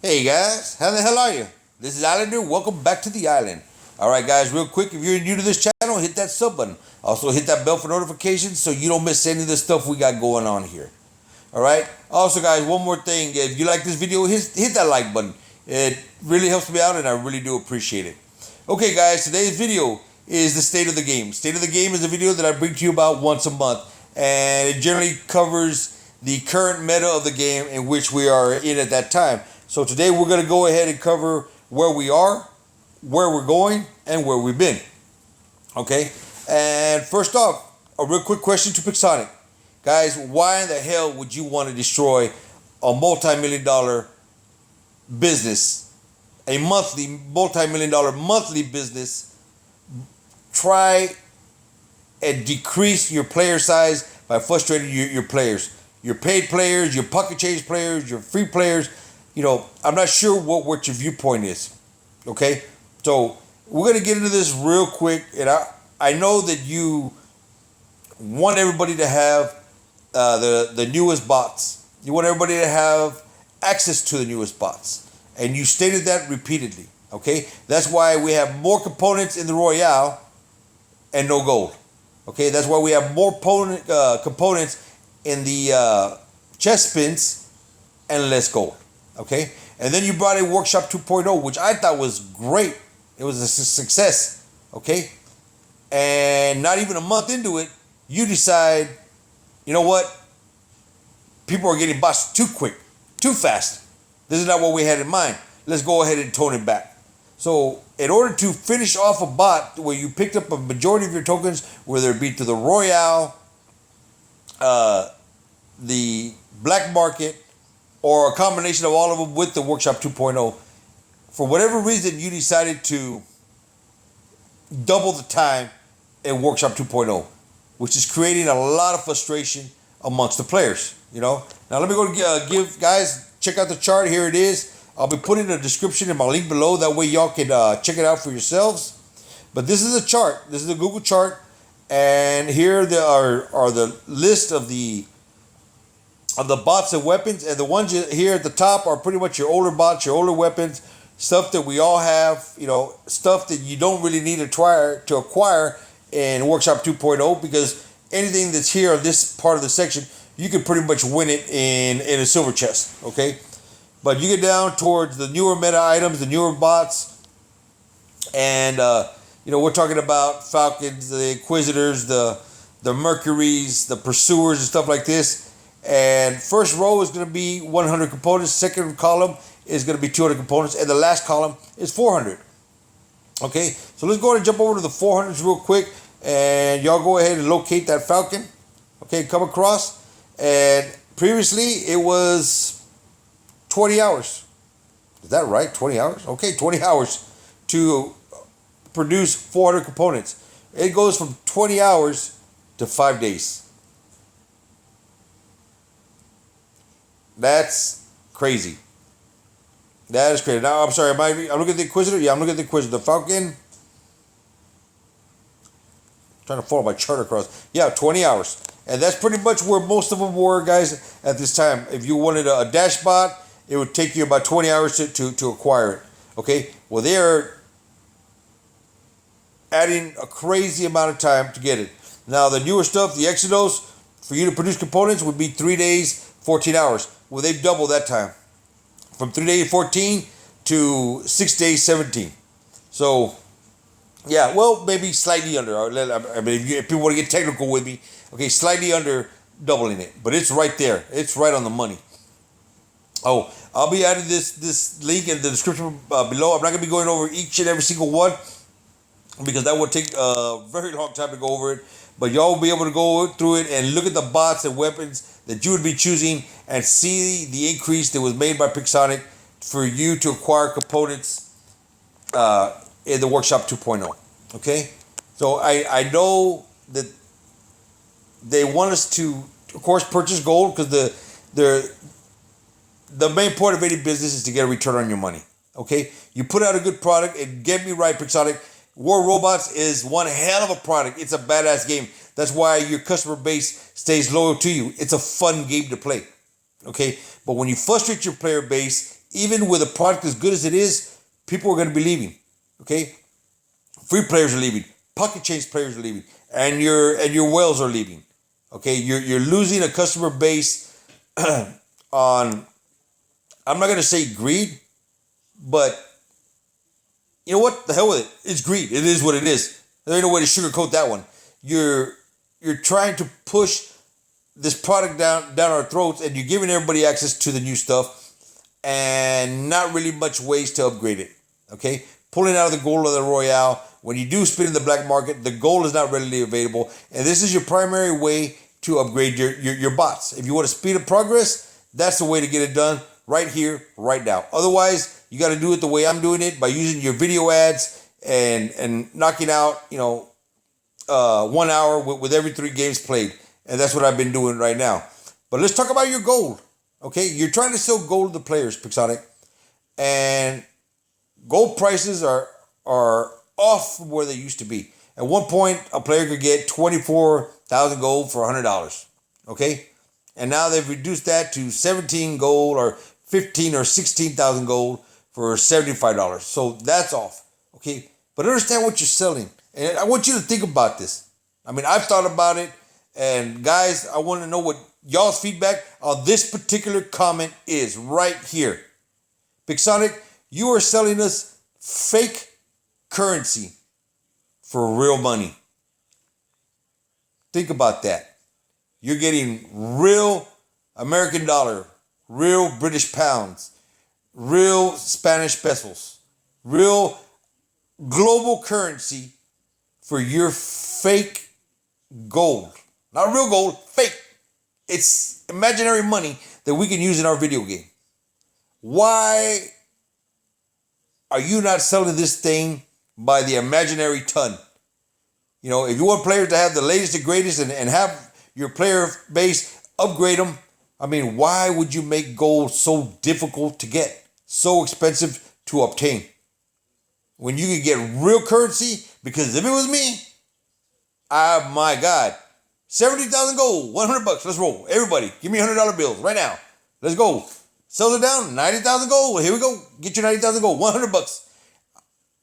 Hey guys, how the hell are you? This is Islander. Welcome back to the island. Alright guys, real quick, if you're new to this channel, hit that sub button. Also hit that bell for notifications so you don't miss any of the stuff we got going on here. Alright? Also guys, one more thing. If you like this video, hit that like button. It really helps me out and I really do appreciate it. Okay guys, today's video is the state of the game. State of the game is a video that I bring to you about once a month. And it generally covers the current meta of the game in which we are in at that time. So today we're going to go ahead and cover where we are, where we're going, and where we've been. Okay? And first off, a real quick question to Pixonic. Guys, why in the hell would you want to destroy a multi-million-dollar business, a multi-million-dollar monthly business? Try and decrease your player size by frustrating your players. Your paid players, your pocket change players, your free players. You know, I'm not sure what your viewpoint is. Okay? So we're going to get into this real quick. And I know that you want everybody to have the newest bots. You want everybody to have access to the newest bots. And you stated that repeatedly. Okay? That's why we have more components in the Royale and no gold. Okay? That's why we have more components in the chest spins and less gold. Okay, and then you brought in Workshop 2.0, which I thought was great. It was a success. Okay, and not even a month into it, you decide, you know what? People are getting bots too quick, too fast. This is not what we had in mind. Let's go ahead and tone it back. So, in order to finish off a bot where you picked up a majority of your tokens, whether it be to the Royale, the black market, or a combination of all of them with the Workshop 2.0, for whatever reason you decided to double the time in Workshop 2.0, which is creating a lot of frustration amongst the players. You know. Now let me go give guys, check out the chart. Here it is. I'll be putting a description in my link below. That way y'all can check it out for yourselves. But this is a chart. This is a Google chart, and here there are the list of the bots and weapons, and the ones here at the top are pretty much your older bots, your older weapons, stuff that we all have, you know, stuff that you don't really need to acquire in Workshop 2.0, because anything that's here on this part of the section, you can pretty much win it in a silver chest, okay? But you get down towards the newer meta items, the newer bots, and, you know, we're talking about Falcons, the Inquisitors, the Mercuries, the Pursuers, and stuff like this. And first row is going to be 100 components. Second column is going to be 200 components. And the last column is 400. Okay, so let's go ahead and jump over to the 400s real quick. And y'all go ahead and locate that Falcon. Okay, come across. And previously it was 20 hours. Is that right? 20 hours? Okay, 20 hours to produce 400 components. It goes from 20 hours to 5 days. That's crazy. That is crazy. Now, I'm sorry. I'm looking at the Inquisitor. Yeah, I'm looking at the Inquisitor. The Falcon. I'm trying to follow my chart across. Yeah, 20 hours. And that's pretty much where most of them were, guys, at this time. If you wanted a dash bot, it would take you about 20 hours to acquire it. Okay? Well, they are adding a crazy amount of time to get it. Now, the newer stuff, the Exodus, for you to produce components would be 3 days, 14 hours. Well, they've doubled that time. From 3 days, 14 to 6 days, 17. So, yeah, well, maybe slightly under. I mean, if people want to get technical with me, okay, slightly under doubling it. But it's right there. It's right on the money. Oh, I'll be adding this link in the description below. I'm not going to be going over each and every single one, because that would take a very long time to go over it. But y'all will be able to go through it and look at the bots and weapons that you would be choosing and see the increase that was made by Pixonic for you to acquire components in the Workshop 2.0. Okay? So I know that they want us to, of course, purchase gold, because the main point of any business is to get a return on your money. Okay? You put out a good product, and get me right, Pixonic, War Robots is one hell of a product. It's a badass game. That's why your customer base stays loyal to you. It's a fun game to play. Okay? But when you frustrate your player base, even with a product as good as it is, people are going to be leaving. Okay, free players are leaving, pocket change players are leaving, and your whales are leaving. Okay, you're losing a customer base on, I'm not going to say greed, but you know what? The hell with it. It's greed. It is what it is. There ain't no way to sugarcoat that one. You're trying to push this product down our throats, and you're giving everybody access to the new stuff, and not really much ways to upgrade it. Okay, pulling out of the gold of the Royale. When you do spin in the black market, the gold is not readily available, and this is your primary way to upgrade your bots. If you want to speed up progress, that's the way to get it done. Right here, right now. Otherwise, you got to do it the way I'm doing it, by using your video ads and knocking out 1 hour with every 3 games played. And that's what I've been doing right now. But let's talk about your gold. Okay, you're trying to sell gold to the players, Pixonic, and gold prices are off from where they used to be. At one point, a player could get 24,000 gold for $100. Okay, and now they've reduced that to 17 gold or 15 or 16,000 gold for $75. So that's off. Okay, but understand what you're selling, and I want you to think about this. I mean, I've thought about it, and guys, I want to know what y'all's feedback on this particular comment is right here. Pixonic, you are selling us fake currency for real money. Think about that. You're getting real American dollar, real British pounds, real Spanish pesos, real global currency for your fake gold. Not real gold, fake. It's imaginary money that we can use in our video game. Why are you not selling this thing by the imaginary ton? You know, if you want players to have the latest and greatest and have your player base upgrade them, I mean, why would you make gold so difficult to get, so expensive to obtain, when you could get real currency? Because if it was me, my God, 70,000 gold, $100. Let's roll. Everybody, give me $100 bills right now. Let's go. Sell it down, 90,000 gold. Here we go. Get your 90,000 gold, $100.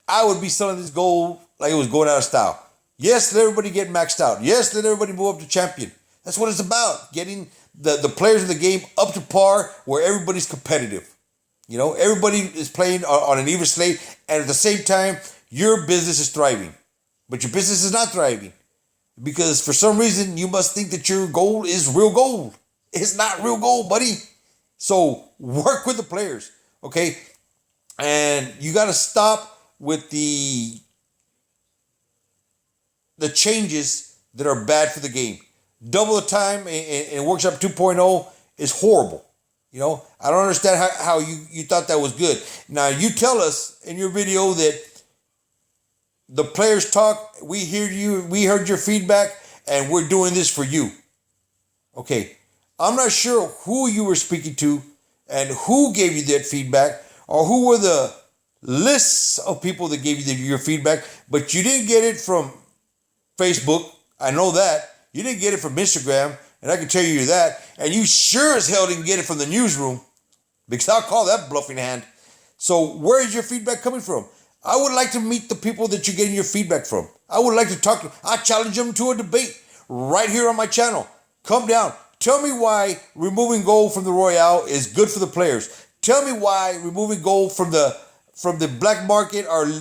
I would be selling this gold like it was going out of style. Yes, let everybody get maxed out. Yes, let everybody move up to champion. That's what it's about. Getting the players in the game up to par where everybody's competitive. You know, everybody is playing on an even slate, and at the same time, your business is thriving. But your business is not thriving because for some reason you must think that your gold is real gold. It's not real gold, buddy. So work with the players, okay? And you got to stop with the changes that are bad for the game. Double the time in Workshop 2.0 is horrible. You know, I don't understand how you thought that was good. Now, you tell us in your video that the players talk, we hear you, we heard your feedback, and we're doing this for you. Okay, I'm not sure who you were speaking to and who gave you that feedback, or who were the lists of people that gave you your feedback, but you didn't get it from Facebook. I know that. You didn't get it from Instagram, and I can tell you that. And you sure as hell didn't get it from the newsroom, because I'll call that bluffing hand. So where is your feedback coming from? I would like to meet the people that you're getting your feedback from. I would like to talk to. I challenge them to a debate right here on my channel. Come down. Tell me why removing gold from the Royale is good for the players. Tell me why removing gold from the black market, or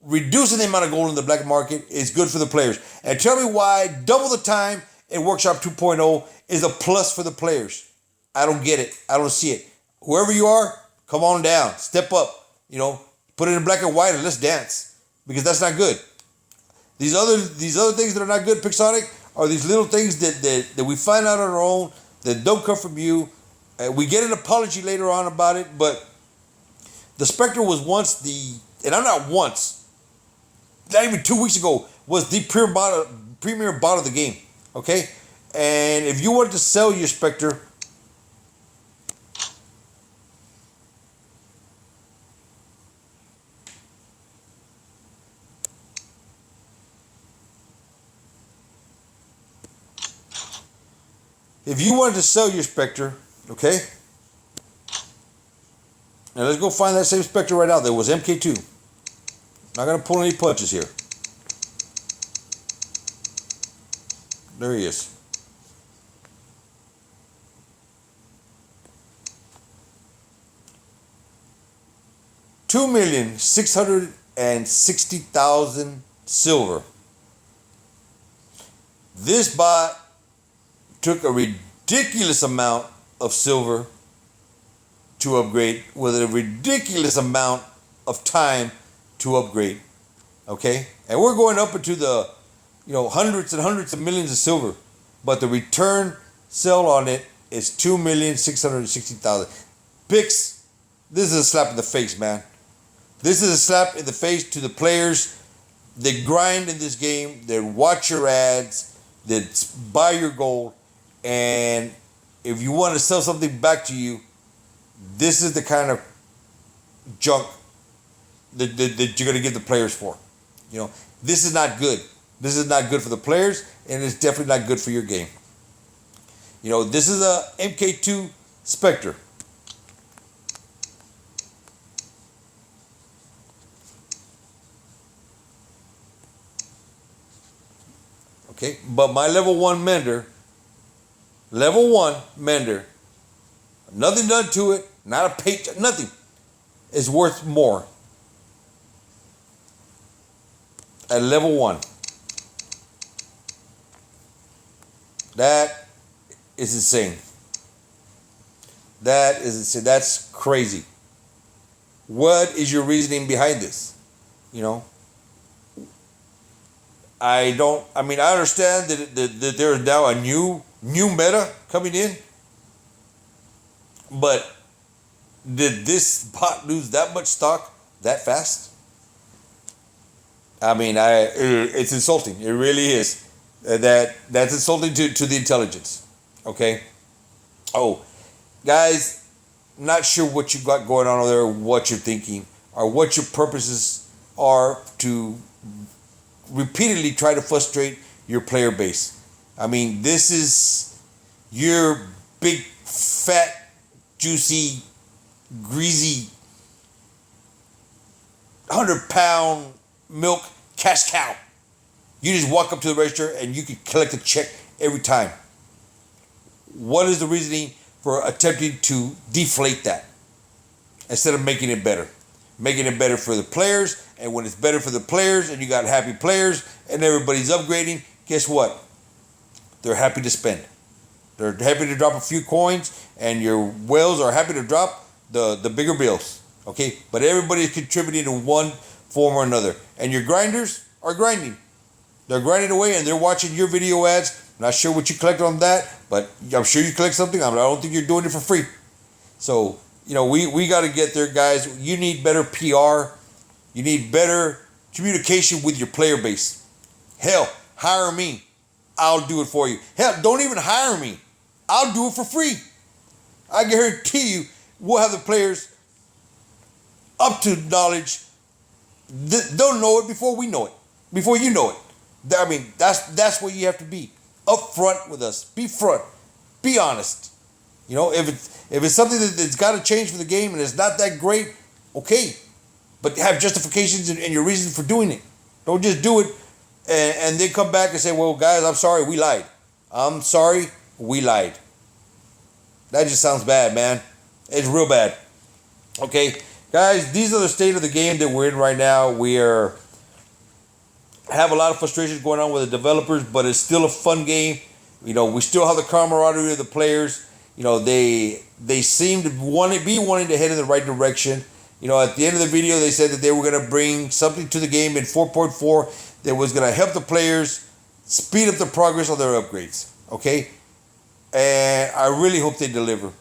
reducing the amount of gold in the black market, is good for the players. And tell me why double the time in Workshop 2.0 is a plus for the players. I don't get it. I don't see it. Whoever you are, come on down. Step up. You know, put it in black and white and let's dance. Because that's not good. These other things that are not good, Pixonic, are these little things that we find out on our own, that don't come from you. We get an apology later on about it, but the Specter was once and I'm not once, not even 2 weeks ago, was the premier bot of the game. Okay? And if you wanted to sell your Specter, okay? Now let's go find that same Specter right now. There was MK2. Not gonna pull any punches here. There he is. $2,660,000 silver. This bot took a ridiculous amount of silver to upgrade with a ridiculous amount of time to upgrade. Okay? And we're going up into the, hundreds and hundreds of millions of silver. But the return sell on it is $2,660,000. Picks, this is a slap in the face, man. This is a slap in the face to the players. They grind in this game. They watch your ads. They buy your gold. And if you want to sell something back to you, this is the kind of junk that you're going to give the players for. This is not good. This is not good for the players, and it's definitely not good for your game. This is a MK2 Specter. Okay, but my level 1 mender, nothing done to it, not a page, nothing, is worth more at level 1. That is insane. That is insane. That's crazy. What is your reasoning behind this? I understand that there is now a new meta coming in, but did this bot lose that much stock that fast? It's insulting. It really is. That's insulting to the intelligence. Okay. Oh, guys, not sure what you got going on over there, what you're thinking, or what your purposes are to repeatedly try to frustrate your player base. This is your big, fat, juicy, greasy, 100-pound milk cash cow. You just walk up to the register and you can collect a check every time. What is the reasoning for attempting to deflate that instead of making it better? Making it better for the players, and when it's better for the players and you got happy players and everybody's upgrading, guess what? They're happy to spend. They're happy to drop a few coins, and your whales are happy to drop the bigger bills. Okay? But everybody is contributing in one form or another. And your grinders are grinding. They're grinding away and they're watching your video ads. Not sure what you collect on that, but I'm sure you collect something. I don't think you're doing it for free. So, we got to get there, guys. You need better PR. You need better communication with your player base. Hell, hire me. I'll do it for you. Hell, don't even hire me. I'll do it for free. I guarantee you we'll have the players up to knowledge. They'll know it before we know it. Before you know it. That's what you have to be. Up front with us. Be front. Be honest. If it's something that's got to change for the game and it's not that great, okay. But have justifications and your reasons for doing it. Don't just do it and then come back and say, well, guys, I'm sorry, we lied. I'm sorry, we lied. That just sounds bad, man. It's real bad. Okay, guys, these are the state of the game that we're in right now. We have a lot of frustrations going on with the developers, but it's still a fun game. We still have the camaraderie of the players. They seem to be wanting to head in the right direction. At the end of the video, they said that they were going to bring something to the game in 4.4 that was going to help the players speed up the progress of their upgrades. Okay? And I really hope they deliver.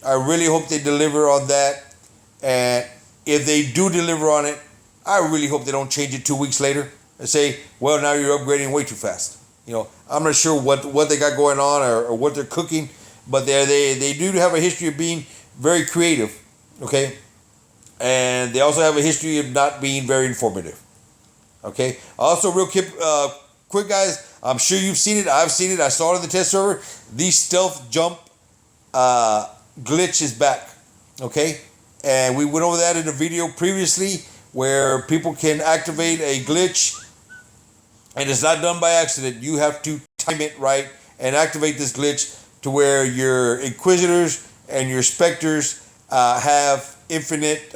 I really hope they deliver on that. And if they do deliver on it, I really hope they don't change it 2 weeks later and say, well, now you're upgrading way too fast. I'm not sure what they got going on or what they're cooking, but they do have a history of being very creative. Okay? And they also have a history of not being very informative. Okay. Also, real quick, guys. I'm sure you've seen it. I've seen it. I saw it on the test server. The stealth jump glitch is back. Okay. and we went over that in a video previously where people can activate a glitch, and it's not done by accident. You have to time it right and activate this glitch to where your Inquisitors and your Specters have infinite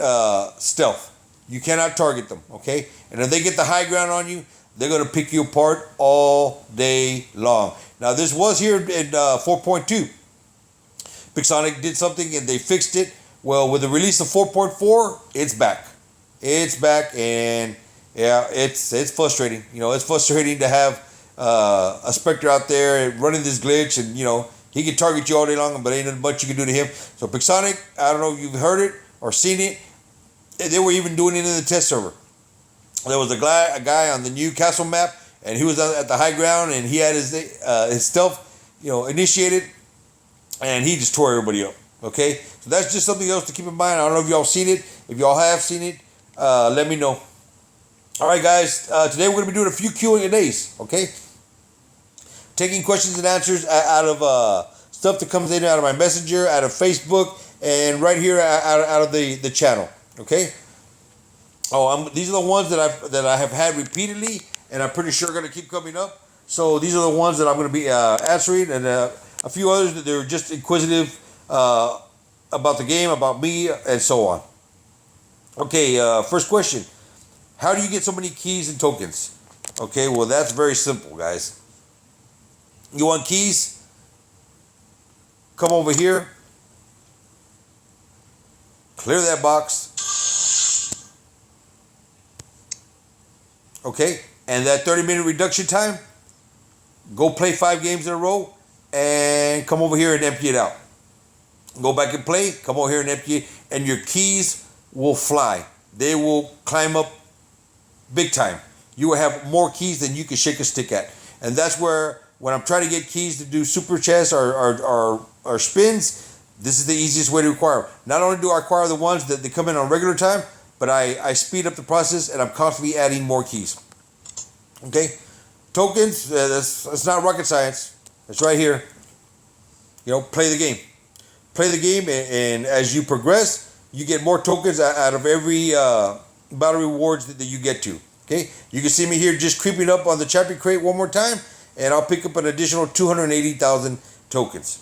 stealth. You cannot target them, okay? And if they get the high ground on you, they're going to pick you apart all day long. Now, this was here in 4.2. Pixonic did something and they fixed it. Well, with the release of 4.4, it's back. It's back, and yeah, it's frustrating. You know, it's frustrating to have a Specter out there running this glitch, and you know, he can target you all day long, but ain't nothing much you can do to him. So Pixonic, I don't know if you've heard it or seen it. They were even doing it in the test server. There was a guy on the new castle map, and he was at the high ground, and he had his stealth, you know, initiated, and he just tore everybody up. Okay, so that's just something else to keep in mind. I don't know if y'all seen it. If y'all have seen it, let me know. All right, guys. Today we're gonna be doing a few Q&As. Okay, taking questions and answers out of stuff that comes in out of my messenger, out of Facebook, and right here out of the channel. Okay. Oh, these are the ones that I have had repeatedly, and I'm pretty sure are going to keep coming up. So these are the ones that I'm going to be answering, and a few others that they're just inquisitive about the game, about me, and so on. Okay, first question: how do you get so many keys and tokens? Okay, well that's very simple, guys. You want keys? Come over here, clear that box. Okay, and that 30-minute reduction time, go play 5 games in a row and come over here and empty it out. Go back and play, come over here and empty it, and your keys will fly. They will climb up big time. You will have more keys than you can shake a stick at. And that's where, when I'm trying to get keys to do super chests or spins, this is the easiest way to acquire them. Not only do I acquire the ones that they come in on regular time, but I speed up the process, and I'm constantly adding more keys. Okay, tokens. That's not rocket science. It's right here. You know, play the game. Play the game, and as you progress, you get more tokens out of every battle rewards that you get to. Okay, you can see me here just creeping up on the champion crate one more time, and I'll pick up an additional 280,000 tokens.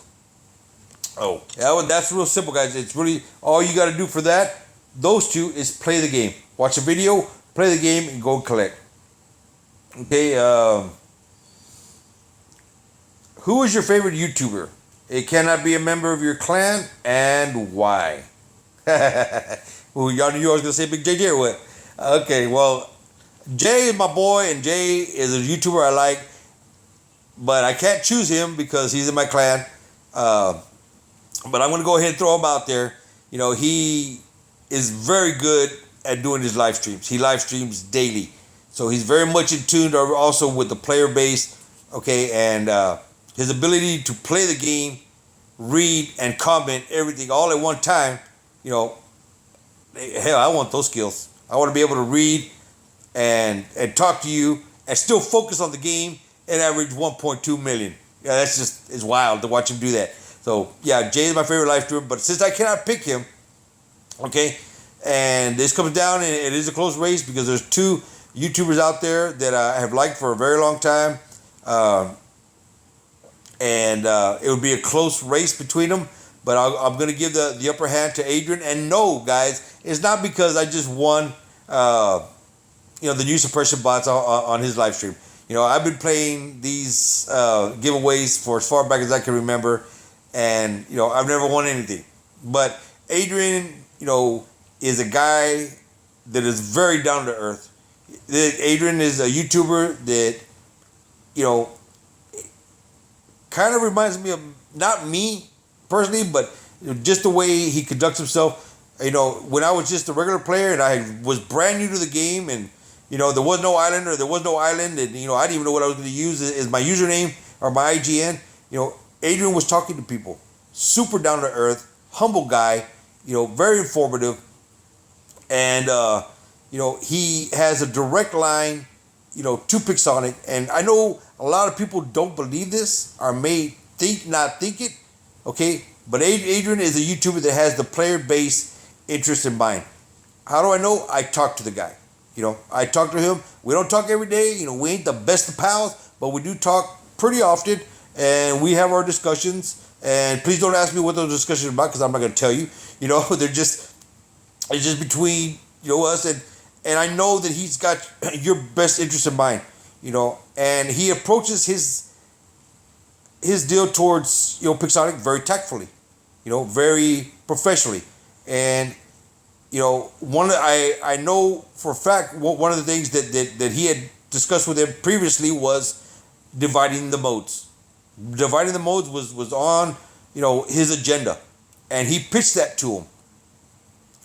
Oh, that's real simple, guys. It's really all you got to do for that. Those two is play the game. Watch a video, play the game, and go collect. Okay, who is your favorite YouTuber? It cannot be a member of your clan, and why? Well, y'all knew I was going to say Big JJ or what? Okay, well, Jay is my boy, and Jay is a YouTuber I like, but I can't choose him because he's in my clan. But I'm going to go ahead and throw him out there. You know, he is very good at doing his live streams. He live streams daily. So he's very much in tune also with the player base, okay, and his ability to play the game, read, and comment everything all at one time. You know, hell, I want those skills. I want to be able to read and talk to you and still focus on the game and average 1.2 million. Yeah, that's just, it's wild to watch him do that. So yeah, Jay is my favorite live streamer, but since I cannot pick him, okay, and this comes down, and it is a close race because there's 2 YouTubers out there that I have liked for a very long time, and it would be a close race between them. But I'm going to give the upper hand to Adrian. And no, guys, it's not because I just won, the new suppression bots on his live stream. You know, I've been playing these giveaways for as far back as I can remember, and you know, I've never won anything. But Adrian, you know, is a guy that is very down to earth. Adrian is a YouTuber that, you know, kind of reminds me of, not me personally, but just the way he conducts himself. You know, when I was just a regular player and I was brand new to the game, and you know, there was no island, and you know, I didn't even know what I was going to use as my username or my IGN. You know, Adrian was talking to people, super down to earth, humble guy, you know, very informative, and you know, he has a direct line, you know, to Pixonic. And I know a lot of people don't believe this or not think it, okay? But Adrian is a YouTuber that has the player base interest in mine. How do I know? I talk to the guy. I talk to him. We don't talk every day. We ain't the best of pals, but we do talk pretty often, and we have our discussions. And please don't ask me what those discussions are about, because I'm not going to tell you. They're just it's just between us, and I know that he's got your best interest in mind. And he approaches his deal towards Pixonic very tactfully, very professionally, and I know for a fact one of the things that he had discussed with him previously was dividing the modes. Dividing the modes was on his agenda, and he pitched that to him.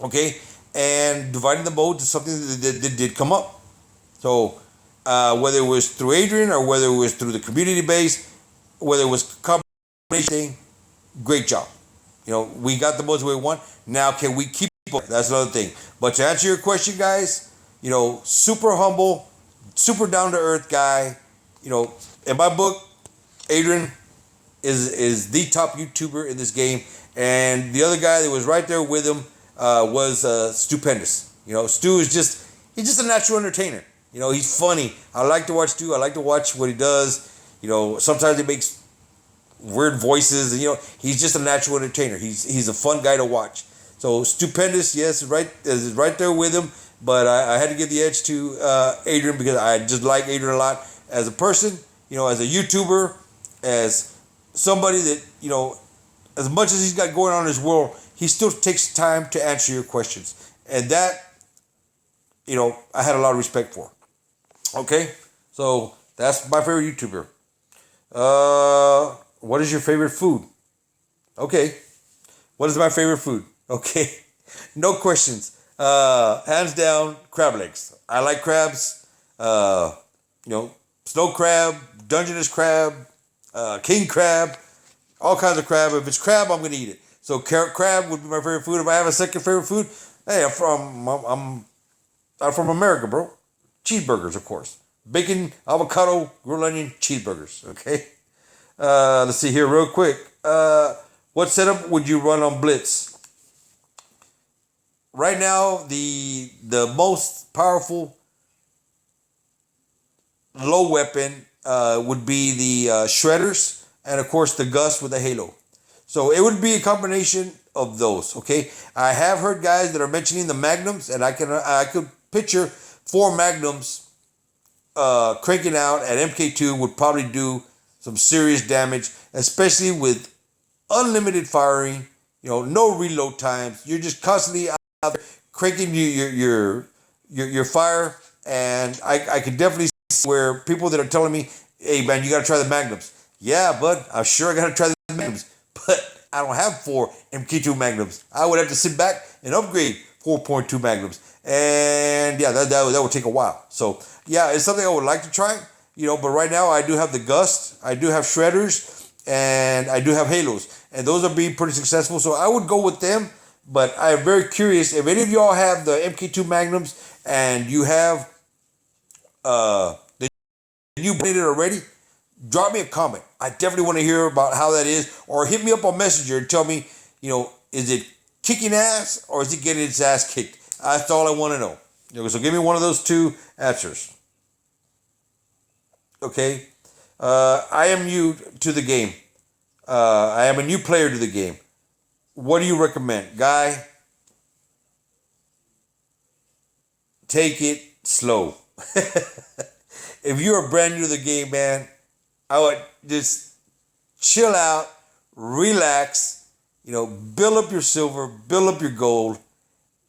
Okay, and dividing the modes is something that did come up. So whether it was through Adrian or whether it was through the community base, whether it was combination, great job. We got the modes we want. Now, can we keep it? That's another thing. But to answer your question, guys, super humble, super down to earth guy. In my book, Adrian is the top YouTuber in this game, and the other guy that was right there with him was Stupendous. Stu is he's just a natural entertainer. He's funny. I like to watch Stu. I like to watch what he does. Sometimes he makes weird voices. He's just a natural entertainer. He's a fun guy to watch. So Stupendous, yes, is right there with him. But I had to give the edge to Adrian, because I just like Adrian a lot as a person. As a YouTuber, as somebody that as much as he's got going on in his world, he still takes time to answer your questions, and that I had a lot of respect for. Okay, so that's my favorite YouTuber. What is your favorite food? Okay, what is my favorite food? Okay, no questions. Hands down, crab legs. I like crabs. Snow crab, Dungeness crab, king crab, all kinds of crab. If it's crab, I'm gonna eat it. So crab would be my favorite food. If I have a second favorite food, hey, I'm from America, bro. Cheeseburgers, of course. Bacon, avocado, grilled onion, cheeseburgers. Okay. Let's see here real quick. What setup would you run on Blitz? Right now, the most powerful low weapon would be the shredders, and of course the Gus with the halo. So it would be a combination of those. Okay, I have heard guys that are mentioning the magnums, and I could picture 4 magnums cranking out at MK2 would probably do some serious damage, especially with unlimited firing. No reload times. You're just constantly out there cranking your fire, and I could definitely see where people that are telling me, "Hey man, you got to try the magnums." Yeah, bud, I'm sure I got to try the magnums, but I don't have 4 MK2 magnums. I would have to sit back and upgrade 4.2 magnums, and yeah, that would take a while. So yeah, it's something I would like to try. But right now I do have the Gust, I do have shredders, and I do have halos, and those are being pretty successful. So I would go with them. But I'm very curious if any of y'all have the MK2 magnums and you have the new played it already. Drop me a comment. I definitely want to hear about how that is, or hit me up on Messenger and tell me, is it kicking ass or is it getting its ass kicked? That's all I want to know. So give me one of those 2 answers. Okay. I am new to the game. I am a new player to the game. What do you recommend? Guy, take it slow. If you're brand new to the game, man, I would just chill out, relax, build up your silver, build up your gold,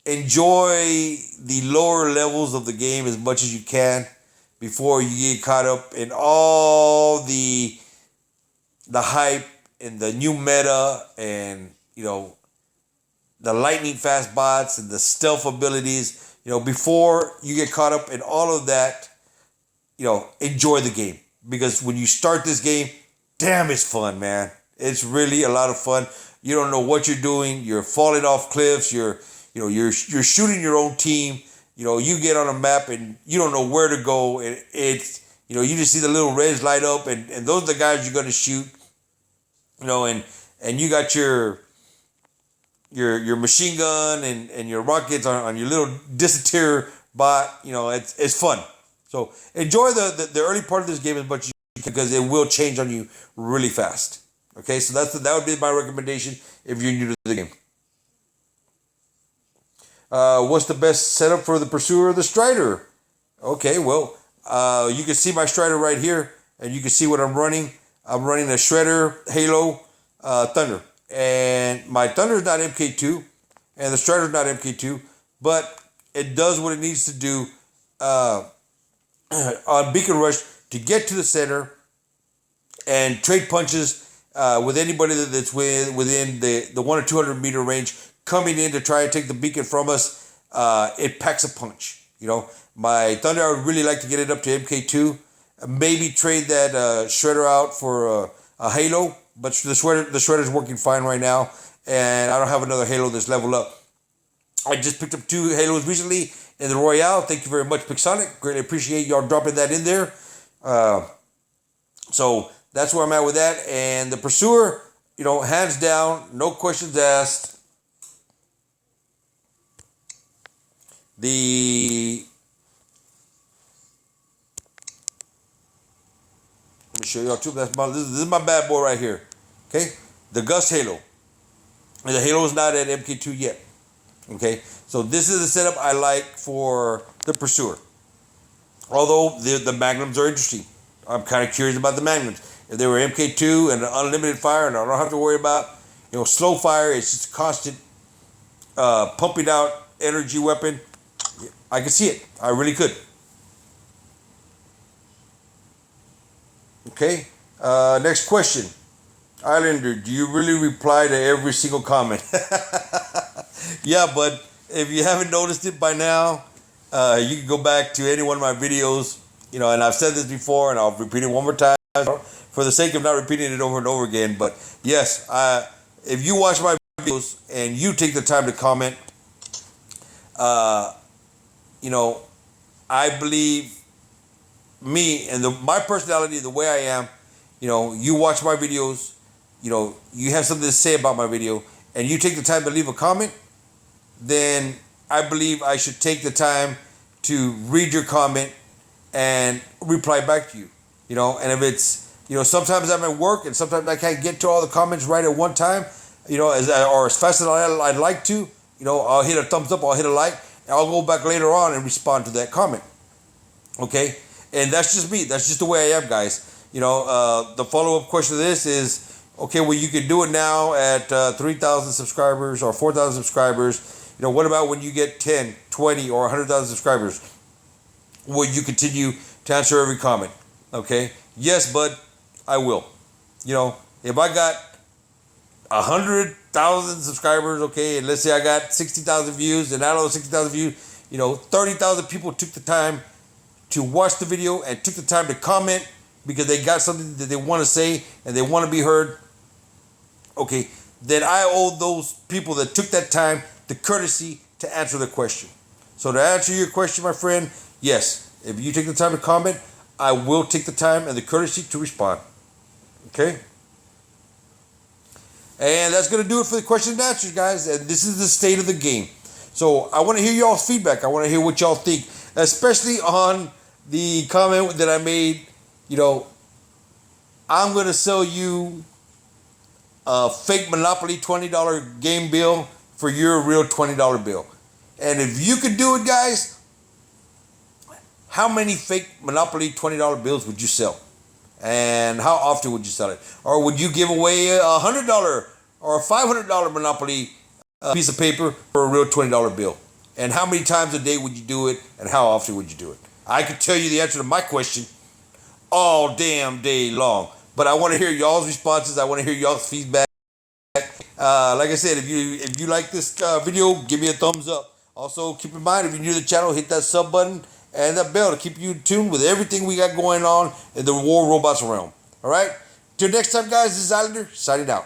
enjoy the lower levels of the game as much as you can before you get caught up in all the hype and the new meta and the lightning fast bots and the stealth abilities. Before you get caught up in all of that, enjoy the game, because when you start this game, damn, it's fun, man. It's really a lot of fun. You don't know what you're doing. You're falling off cliffs. You're shooting your own team. You get on a map and you don't know where to go. And it's you just see the little reds light up, and those are the guys you're gonna shoot. And you got your your machine gun and your rockets on your little dysentery bot. It's fun. So enjoy the early part of this game as much as you can, because it will change on you really fast. Okay, so that would be my recommendation if you're new to the game. What's the best setup for the Pursuer or the Strider? Okay, well, you can see my Strider right here, and you can see what I'm running. I'm running a Shredder Halo Thunder, and my Thunder is not MK2, and the Strider is not MK2, but it does what it needs to do on Beacon Rush to get to the center and trade punches with anybody that's within the 1 or 200 meter range coming in to try and take the beacon from us. It packs a punch. My Thunder, I would really like to get it up to MK2. Maybe trade that Shredder out for a Halo, but the Shredder's working fine right now, and I don't have another Halo that's leveled up. I just picked up 2 Halos recently in the Royale. Thank you very much, Pixonic. Greatly appreciate y'all dropping that in there. So that's where I'm at with that. And the Pursuer, hands down, no questions asked. Let me show y'all too. This is my bad boy right here. Okay, the Gust Halo. And the Halo is not at MK2 yet. Okay, so this is the setup I like for the Pursuer. Although the Magnums are interesting. I'm kind of curious about the Magnums. If they were MK2 and unlimited fire, and I don't have to worry about slow fire, it's just a constant pumping out energy weapon. I could see it. I really could. Okay. Next question. Islander, do you really reply to every single comment? Yeah, but if you haven't noticed it by now, you can go back to any one of my videos, and I've said this before, and I'll repeat it one more time for the sake of not repeating it over and over again. But yes, if you watch my videos and you take the time to comment, I believe me and my personality, the way I am, you watch my videos, you have something to say about my video, and you take the time to leave a comment, then I believe I should take the time to read your comment and reply back to you. And if it's, sometimes I'm at work and sometimes I can't get to all the comments right at one time, or as fast as I'd like to, I'll hit a thumbs up, I'll hit a like, and I'll go back later on and respond to that comment. Okay? And that's just me. That's just the way I am, guys. The follow-up question to this is, okay, well, you can do it now at 3,000 subscribers or 4,000 subscribers. What about when you get 10, 20, or 100,000 subscribers? Will you continue to answer every comment? Okay? Yes, bud, I will. If I got 100,000 subscribers, okay, and let's say I got 60,000 views, and out of those 60,000 views, 30,000 people took the time to watch the video and took the time to comment because they got something that they want to say and they want to be heard, okay, then I owe those people that took that time the courtesy to answer the question. So to answer your question, my friend, yes, if you take the time to comment, I will take the time and the courtesy to respond. Okay? And that's going to do it for the questions and answers, guys. And this is the state of the game. So I want to hear y'all's feedback. I want to hear what y'all think, especially on the comment that I made. I'm going to sell you a fake Monopoly $20 game bill for your real $20 bill. And if you could do it, guys, how many fake Monopoly $20 bills would you sell? And how often would you sell it? Or would you give away a $100 or a $500 Monopoly piece of paper for a real $20 bill? And how many times a day would you do it? And how often would you do it? I could tell you the answer to my question all damn day long. But I want to hear y'all's responses. I want to hear y'all's feedback. Like I said, if you like this video, give me a thumbs up. Also, keep in mind, if you're new to the channel, hit that sub button and that bell to keep you tuned with everything we got going on in the War Robots realm. All right? Till next time, guys, this is Islander signing out.